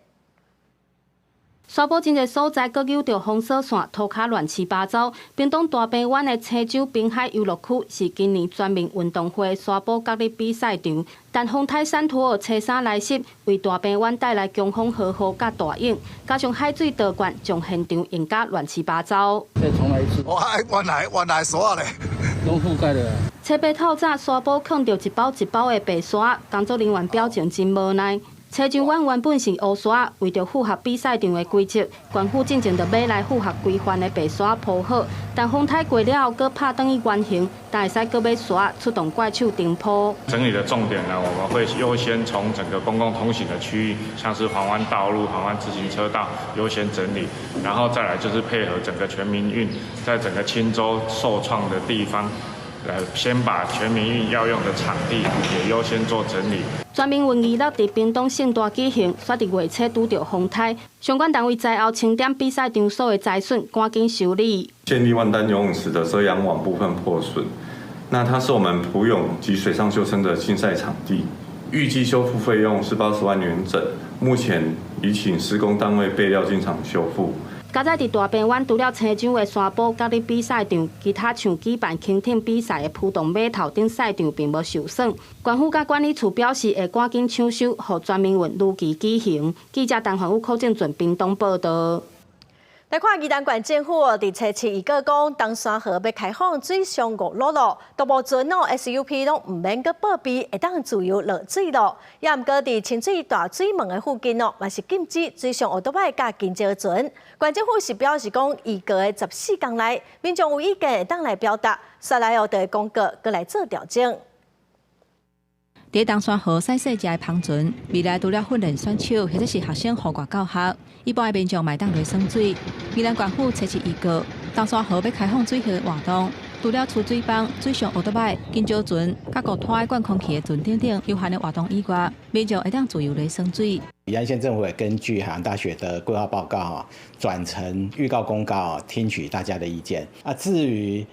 沙坡真侪所在，各有着封锁线，涂骹乱七八糟。屏东大坪湾的青洲滨海游乐区是今年全民运动会沙坡角力比赛场，但风台山土车车衫来袭，为大坪湾带来强风豪雨甲大影，加上海水倒灌，将现场用甲乱七八糟。再重来一次。原来沙嘞，拢覆盖了。车白透早，沙坡放着一包一包的白沙，工作人员表情真无奈。青洲湾原本是乌沙，为着符合比赛场的规则，县府进前就买来符合规范的白沙铺好，但风台过了后，搁拍转去原形，但会使搁买沙出动怪手顶铺。整理的重点呢，我们会优先从整个公共通行的区域，像是环湾道路、环湾自行车道优先整理，然后再来就是配合整个全民运，在整个青州受创的地方。先把全民运要用的场地也优先做整理。全民运娱乐伫屏东盛大举行，煞伫月初拄着风台，相关单位在后清点比赛场所的灾损，赶紧修理。建立万丹游泳池的遮阳网部分破损，那它是我们普泳及水上救生的竞赛场地，预计修复费用是80万元整，目前已请施工单位备料进场修复。加在伫大坪湾除了青洲的沙坡角力比赛场，其他像举办轻艇比赛的浦东码头等赛场并无受损。县府甲管理处表示会赶紧抢修，互全民运如期举行。记者陈焕武、柯正准屏东报道。来看宜兰县政府伫初七预告讲，东山河要开放水上5路咯，大部船哦 SUP 拢唔免去报备，会当自由落水咯。也毋过伫清水大水门的附近哦，嘛是禁止水上奥多摆甲金蕉船。县政府是表示讲，预告的14天内，民众有意见会当来表达，下来后就会公告，搁来做调整。伫东山河赛细只的篷船，未来除了训练选手或者是学生户外教学，一般的民众买当来耍水。宜兰县府初七预告，东山河要开放水域的活动，除了出水泵、水上奥多摆、金蕉船、甲国拖管空气的船等等休闲的活动以外，民众会当自由来耍水。宜兰县政府也根据海洋大学的规划报告转成预告公告听取大家的意见。至于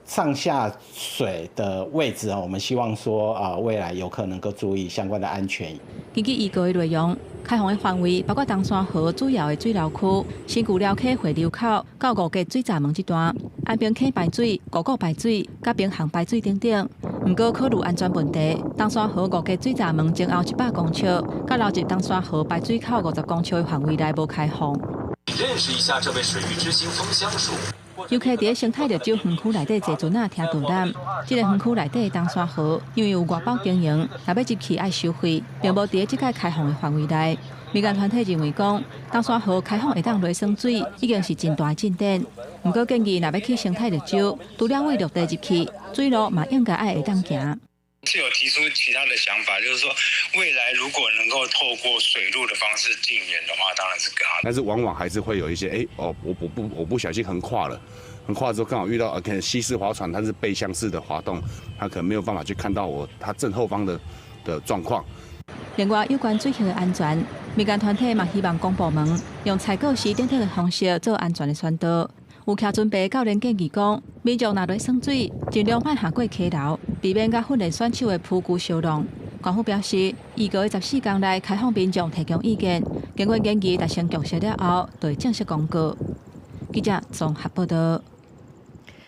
上下水的位置我们希望说未来游客能够注意相关的安全。根据预告的内容，开放的范围包括东山河主要的水流区、新古寮溪回流口到五家水闸门这段、安平溪排水、五股排水、甲平衡排水等等。不过考虑安全问题，东山河五家水闸门前后100公尺，甲流入东山河排水口50公尺的范围内无开放。认识一下这位水域之星枫香树。游客伫生态绿洲园区内底坐船听导览。这个园区内底的东山河，因为有外包经营，若要入去爱收费，并无伫这届开放的范围内。民间团体认为讲，东山河开放会当来耍水，已经是真大的进展。不过建议若要去生态绿洲，除了为陆地入去，水路嘛应该爱会当行。是有提出其他的想法，就是说未来如果能够透过水路的方式进园的话，当然是更好。但是往往还是会有一些我不小心横跨了，横跨之后刚好遇到可能西式划船，它是背向式的滑动，它可能没有办法去看到它正后方的状况。另外，有关水域的安全，民间团体嘛希望公部门用采购时等等的方式做安全的宣导。有骑船牌教练建议讲，民众若来耍水，尽量莫下过溪流，避免甲训练选手的浮具相撞。县府表示，预告的14天内开放民众提供意见，经过研议达成共识了后，就会正式公告。记者综合报道。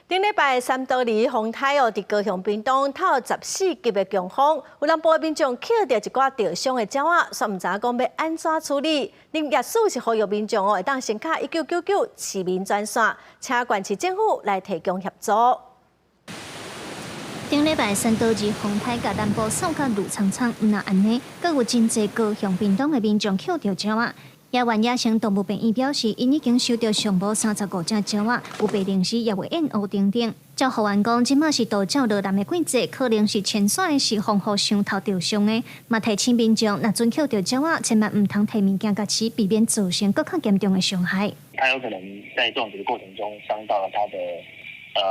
顶礼拜3道2风台伫高雄屏东透14级的强风，有南部民众捡到一寡钓伤的鸟仔，却唔知讲要安怎处理。林业署是呼吁民众会当先卡1999市民专线，请县市政府来提供协助。顶礼拜3道2风台甲南部扫甲路苍苍，唔那安尼，阁有真侪高雄屏东的民众捡到鸟仔。野湾野生动物病院表示，因已经收到上无35只鸟仔，有被零时也会燕鸥等等。照护员讲，即马是渡鸟落南的季节，可能是潜水是风雨上头钓伤的。嘛提醒民众，若准捡到鸟仔，千万唔通摕物件甲吃，避免造成更加严重的伤害。它有可能在种植的过程中伤到了它的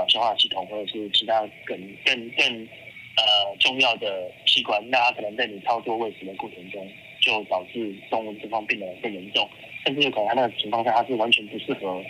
消化系统，或者是其他更重要的器官，那它可能在你操作喂食的过程中，就导致动物这方变得更严重，甚至有可能它那个情况下，它是完全不适合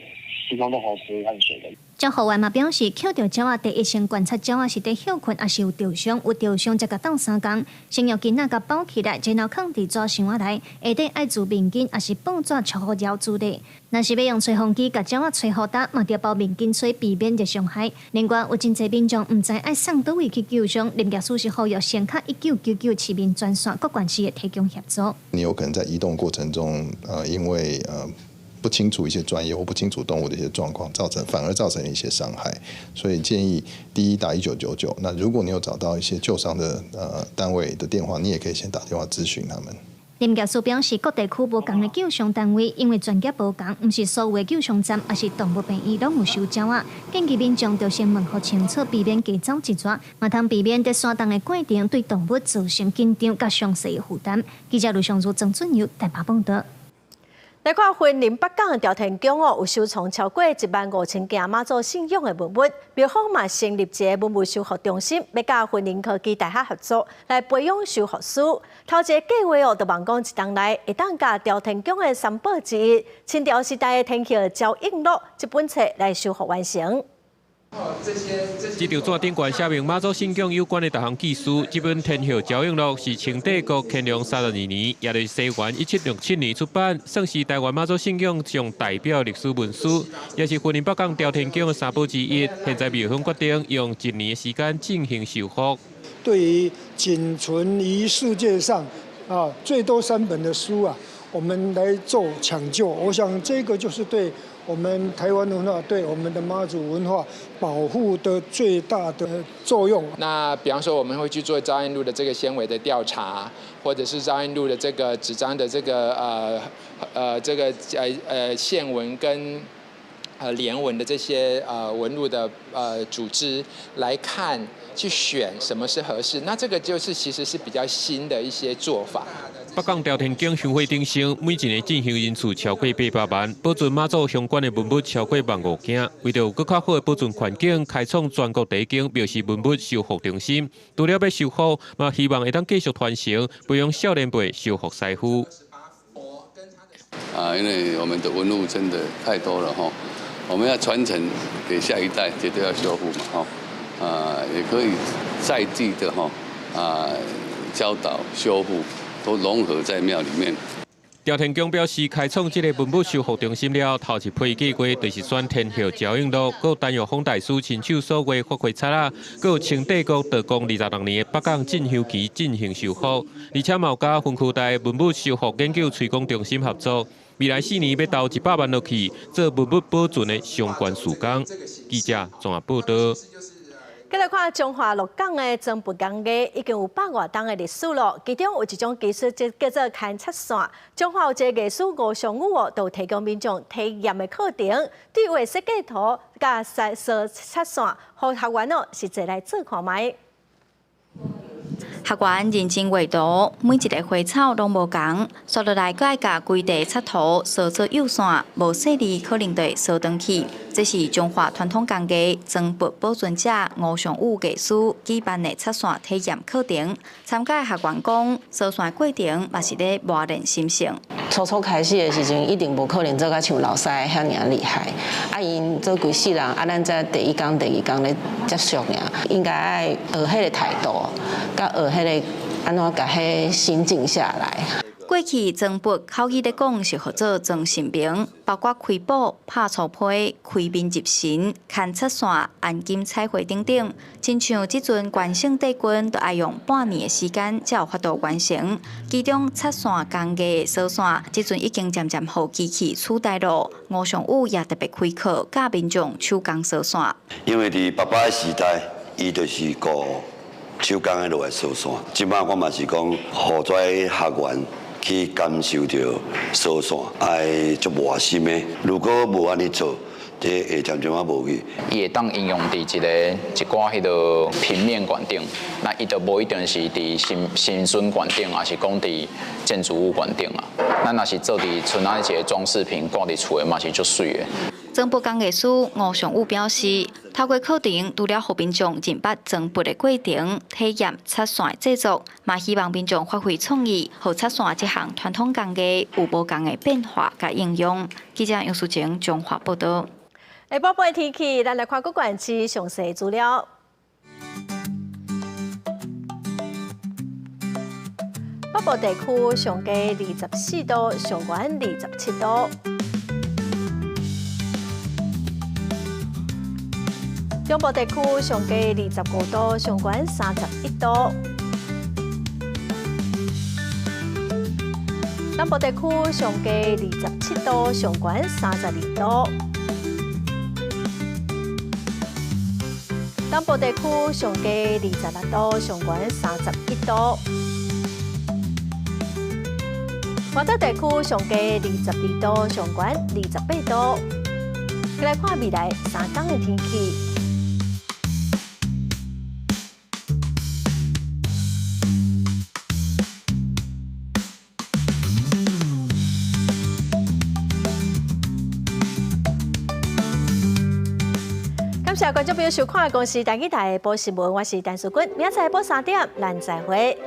提供任何食物和水的。照护员嘛表示，捡到鸟仔第一先观察鸟仔是伫休困，还是有钓伤，有钓伤才甲等3天，先用囡仔甲包起来，然后放伫纸箱内，下底爱自面巾，还是绑纸撮好鸟住的。若是要用吹风机甲鸟仔吹好干，嘛要包面巾吹，避免着伤害。另外，有真侪民众唔知爱送倒位去救伤，林业署是呼吁先卡1999市民专线，各县市也提供协助。你有可能在移动过程中，因为不清楚一些专业或不清楚动物的一些状况，反而造成一些伤害，所以建议第一打1999。那如果你有找到一些救伤的单位的电话，你也可以先打电话咨询他们。林业署表示，各地区无同的救伤单位，因为专业无同，唔是所有的救伤站，也是动物病院拢有收鸟仔。建议民众要先问好清楚，避免加走一撮，嘛通避免在山洞的过程对动物造成紧张甲伤势的负担。记者卢尚如、郑俊佑台北报道。来看云林北港的朝天宫有收藏超过15000件妈祖信仰的文物，庙方嘛成立一个文物修复中心，要甲云林科技大学合作来培养修复师。头一个计划就望讲一天内会当甲朝天宫的三宝之一清朝时代的天后焦应录这本册来修复完成。这张纸顶悬写明妈祖信仰有关的大项技术。这本《天后交映录》是清帝国乾隆32年，也就是西元1767年出版，算是台湾妈祖信仰上代表历史文书，也是云林北港朝天宫的三宝之一。现在庙方决定用1年的时间进行修复。对于仅存于世界上最多3本的书我们来做抢救。我想这个就是对我们台湾文化、对我们的妈祖文化保护的最大的作用。那比方说，我们会去做招安路的这个纤维的调查，或者是招安路的这个纸张的这个线纹跟连纹的这些纹路的组织来看，去选什么是合适。那这个就是其实是比较新的一些做法。北港朝天宫香火鼎盛，每一年进行人次超过800万，保存妈祖相关的文物超过15000件。为着有更较好的保存环境，开创全国第一间庙事文物修复中心。除了要修复，嘛希望会当继续传承，培养少年辈修复师傅。因为我们的文物真的太多了哈，我们要传承给下一代，绝对要修复嘛哈，也可以在地的哈教导修复。都融合在庙里面。朝天宫表示，开创这个文物修复中心了，头一批计划就是选天后交映路，佮丹玉峰大师亲手所画发挥册啊，佮有清帝国道光26年的北港镇香旗进行修复，而且嘛有甲分区内文物修复研究推广中心合作，未来4年要投100万落去做文物保存的相关事工。记者综合报道。再来看中华鹿港的增补工艺，已经有100多年的历史了。其中有一种技术叫做勘测线。中华有一个艺术5上5哦，都提供民众体验的课程，对画设计图、甲测线，和学员哦实际来做看卖。学员认真画图，每一个花草拢无同，刷落来，佮甲规地插图扫做幼线，无细腻可能会扫转去。这是中华传统工艺增补保存者吴尚武艺师举办的插线体验课程。参加学员讲，扫线过程嘛是咧磨练心性。初开始的时阵，一定无可能做甲像老师遐尔厉害。因做规世人，咱才第一工、第二工咧接触尔，应该爱学迄个态度，甲学迄个安怎甲迄心静下来。过去增补口语咧讲是合作装神明，包括开宝、拍醋批、开面入神、勘测线、按金彩绘等等。亲像即阵关圣帝君，都要用半年的时间才有法度完成。其中测线工艺的扫线，即阵已经渐渐互机器取代了。吴尚武也特别开课教民众手工扫线。因为伫爸爸的时代，伊就是个手工的落来扫线。即摆我嘛是讲，互跩学员。去感受到扫线，爱足热心的。如果无安尼做，这会渐渐无去。伊会当应用伫一寡迄个平面馆顶，那伊就无一定是伫新村馆顶，还是讲伫建筑物馆顶啊。咱若是做伫村仔一个装饰品挂伫厝的，嘛是足水的。增补工艺师吴尚武表示，透过课程，除了互民众认捌增补的过程，体验插线制作，嘛希望民众发挥创意，互插线这项传统工艺有无同的变化甲应用。记者杨淑晴中华报道。下晡8天气，咱来看各县市详细资料。北部地区上低24度，上悬27度。中部地区上低25度，上悬31度；南部地区上低27度，上悬32度；东部地区上低26度，上悬31度；华东地区上低22度，上悬28度。来看未来3天的天气。感谢观众朋友收看《公视台语台的报新闻》，我是陈淑君，明仔载下晡3点，咱再会。